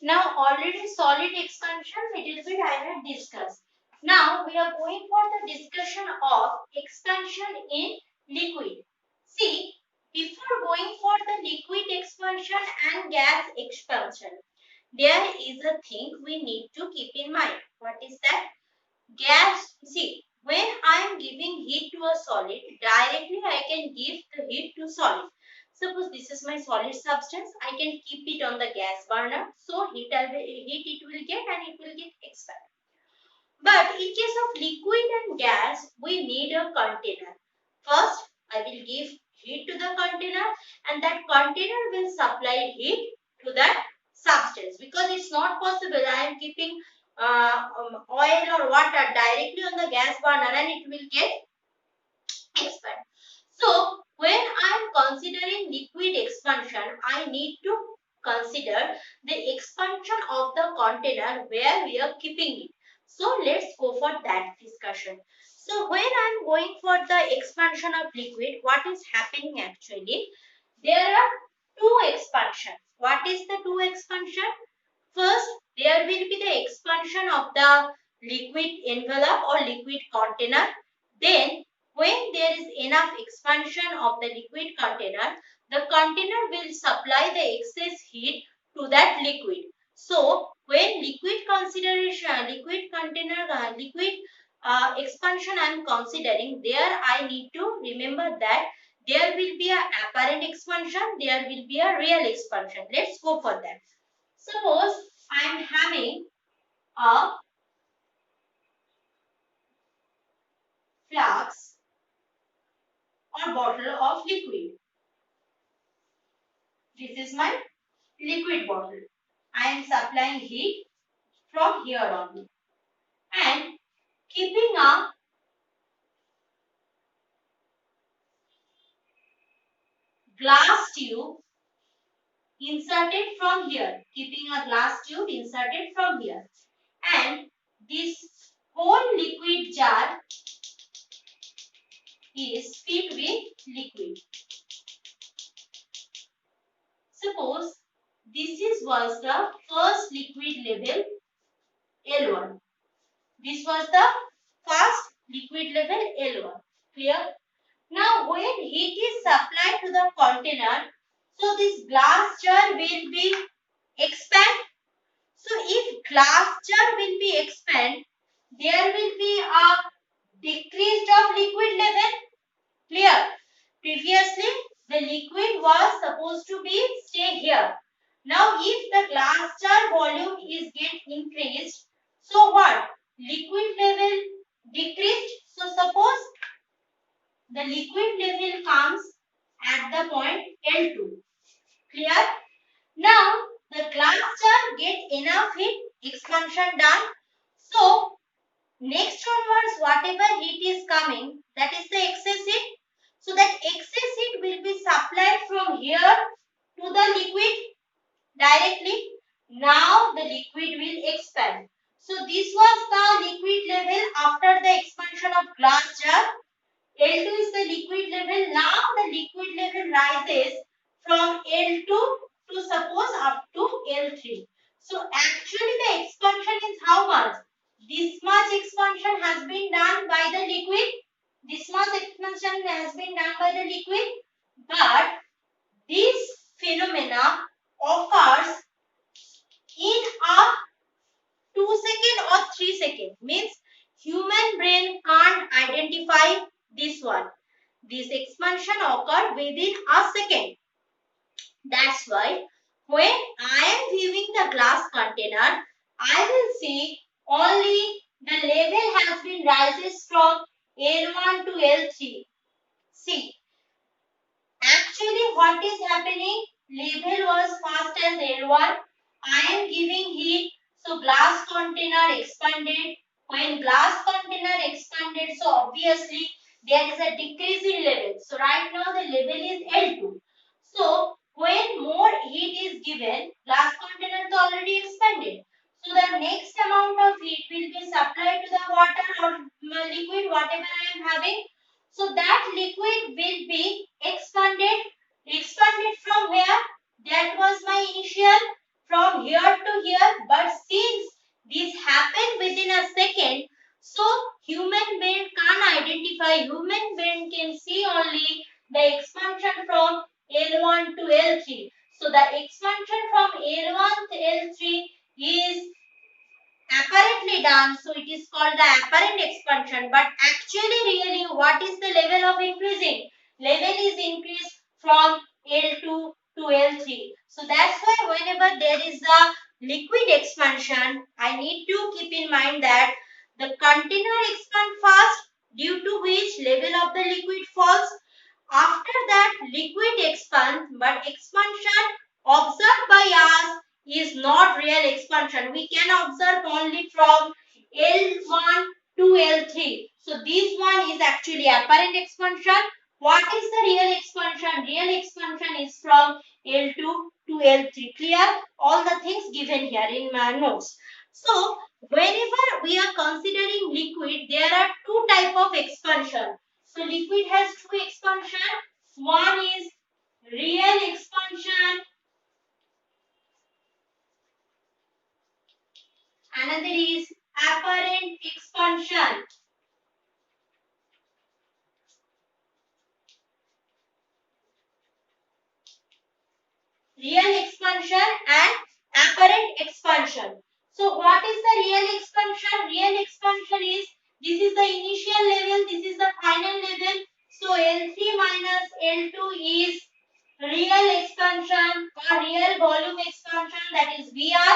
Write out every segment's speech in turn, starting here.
Now already solid expansion little bit I have discussed. Now we are going for the discussion of expansion in liquid. See, before going for the liquid expansion and gas expansion, there is a thing we need to keep in mind. What is that? Gas, see, when I am giving heat to a solid, directly I can give the heat to solid. Suppose this is my solid substance, I can keep it on the gas burner, so heat it will get and it will get expanded. But in case of liquid and gas, we need a container. First, I will give heat to the container and that container will supply heat to that substance because it's not possible I am keeping oil or water directly on the gas burner and it will get expand. So when I am considering liquid expansion, I need to consider the expansion of the container where we are keeping it. So let's go for that discussion. So when I am going for the expansion of liquid, what is happening actually? There are two expansions. What is the two expansion? First, there will be the expansion of the liquid envelope or liquid container. Then, when there is enough expansion of the liquid container, the container will supply the excess heat to that liquid. So, when liquid consideration, liquid container, liquid expansion I am considering, there I need to remember that there will be a apparent expansion, there will be a real expansion. Let's go for that. Suppose I am having a flask or bottle of liquid. This is my liquid bottle. I am supplying heat from here only and keeping a glass tube inserted from here. Keeping a glass tube inserted from here. And this whole liquid jar is filled with liquid. Suppose was the first liquid level L1. This was the first liquid level L1. Clear? Now when heat is supplied to the container, so this glass jar will be expand. So if glass jar will be expand, there will be a decrease of liquid level. Clear? Previously, the liquid was supposed to be stay here. Now, if the glass jar volume is get increased, so what? Liquid level decreased. So, suppose the liquid level comes at the point L2. Clear? Now, the glass jar get enough heat, expansion done. So, next onwards, whatever heat is coming, that is the excess heat. So that excess heat will be supplied from here to the liquid directly. Now the liquid will expand. So this was the liquid level after the expansion of glass jar. L2 is the liquid level. Now the liquid level rises from L2 to suppose up to L3. So actually the expansion is how much? This much expansion has been done by the liquid. This much expansion has been done by the liquid. But this phenomena occurs in a 2 second or 3 second. Means human brain can't identify this one. This expansion occurred within a second. That's why when I am viewing the glass container, I will see only the level has been rises from L1 to L3. See, actually what is happening? Level was first as L1. I am giving heat, so glass container expanded. When glass container expanded, so obviously there is a decrease in level. So right now the level is L2. So when more heat is given, glass container is already expanded. So the next amount of heat will be supplied to the water or liquid, whatever I am having. So that liquid will be expanded. Expanded from where? That was my initial. From here to here expansion from L1 to L3 is apparently done, so it is called the apparent expansion. But actually, really, what is the level of increasing? Level is increased from L2 to L3. So that's why whenever there is a liquid expansion, I need to keep in mind that the container expand fast, due to which level of the liquid falls. After that, liquid expands, but expansion observed by us is not real expansion. We can observe only from L1 to L3. So this one is actually apparent expansion. What is the real expansion? Real expansion is from L2 to L3. Clear? All the things given here in my notes. So whenever we are considering liquid, there are two type of expansion. So liquid has two expansion. One is real expansion, another is apparent expansion. Real expansion and apparent expansion. So what is the real expansion? Real expansion is, this is the initial level, this is the final level. So L3 minus L2 is real expansion or real volume expansion, that is VR,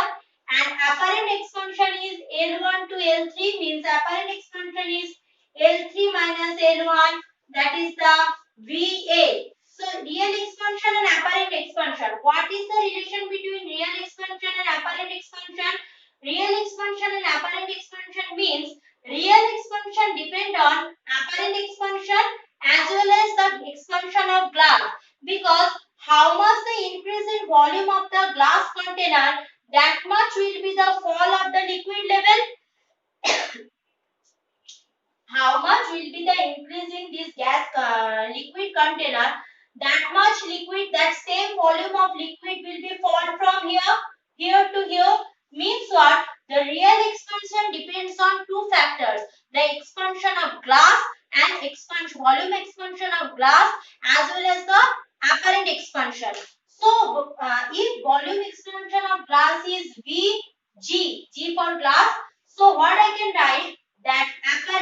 and apparent expansion is L1 to L3, means apparent expansion is L3 minus L1, that is the VA. So real expansion and apparent expansion. What is the relation between real expansion and apparent expansion? Real expansion and apparent expansion means real expansion depend on apparent expansion as well as the expansion of glass, because how much the increase in volume of the glass container, that much will be the fall of the liquid level. How much will be the increase in this gas liquid container, that much liquid, that same volume of liquid will be fall from here to here. Means what? The real expansion depends on two factors, the expansion of glass and expansion volume expansion of glass as well as the apparent expansion. So if volume expansion of glass is G for glass, so what I can write, that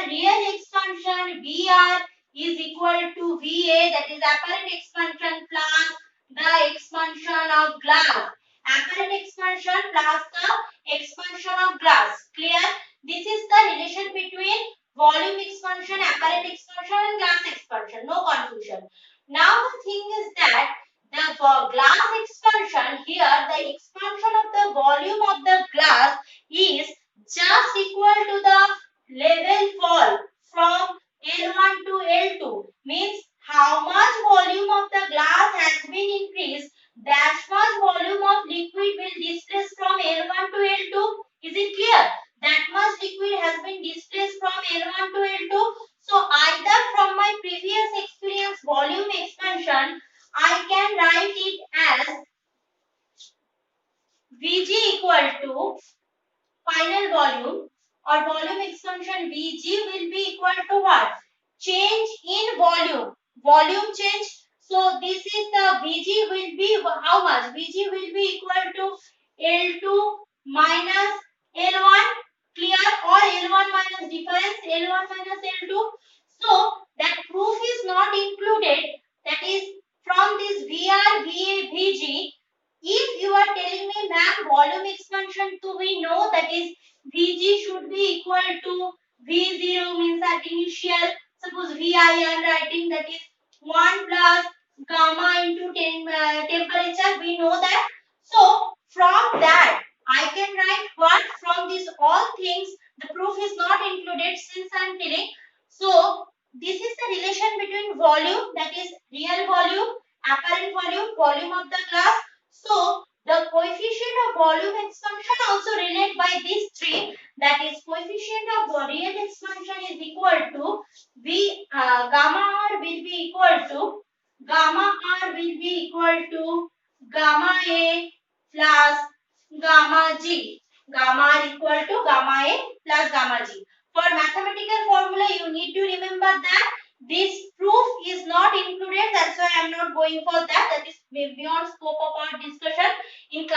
real expansion VR is equal to VA, that is apparent expansion plus the expansion of glass. Apparent expansion plus the expansion of glass. Clear? This is the relation between volume expansion, apparent expansion and glass expansion. No confusion. Now the thing is that the glass expansion, here the expansion of the volume of the glass is just equal to the level fall from L1 to L2, means how much volume of the glass has been increased, that much volume of liquid will displace from L1 to L2. Is it clear? That much liquid has been displaced from L1 to L2. So either from my previous experience volume expansion, I can write it as Vg equal to final volume, or volume expansion Vg will be equal to what? Change in volume. Volume change. So this is the Vg will be how much? Vg will be equal to L2 minus L1. Clear? Or L1 minus difference, L1 minus L2. So that proof is not included. That is from this VR, VA, Vg. If you are telling me, ma'am, volume expansion, so we know that is Vg should be equal to V0, means that initial, suppose Vi I am writing, that is 1 plus gamma into temperature, we know that. So from that I can write what? From these all things, the proof is not included since I am telling. So this is the relation between volume, that is real volume, apparent volume, volume of the glass. So the coefficient of volume expansion also relate by these three, that is coefficient of real expansion is equal to gamma r will be equal to gamma a plus gamma g. Gamma r equal to gamma a plus gamma g. For mathematical formula you need to remember that this proof is not included, that's why I am not going for that. That is beyond scope of our discussion. In class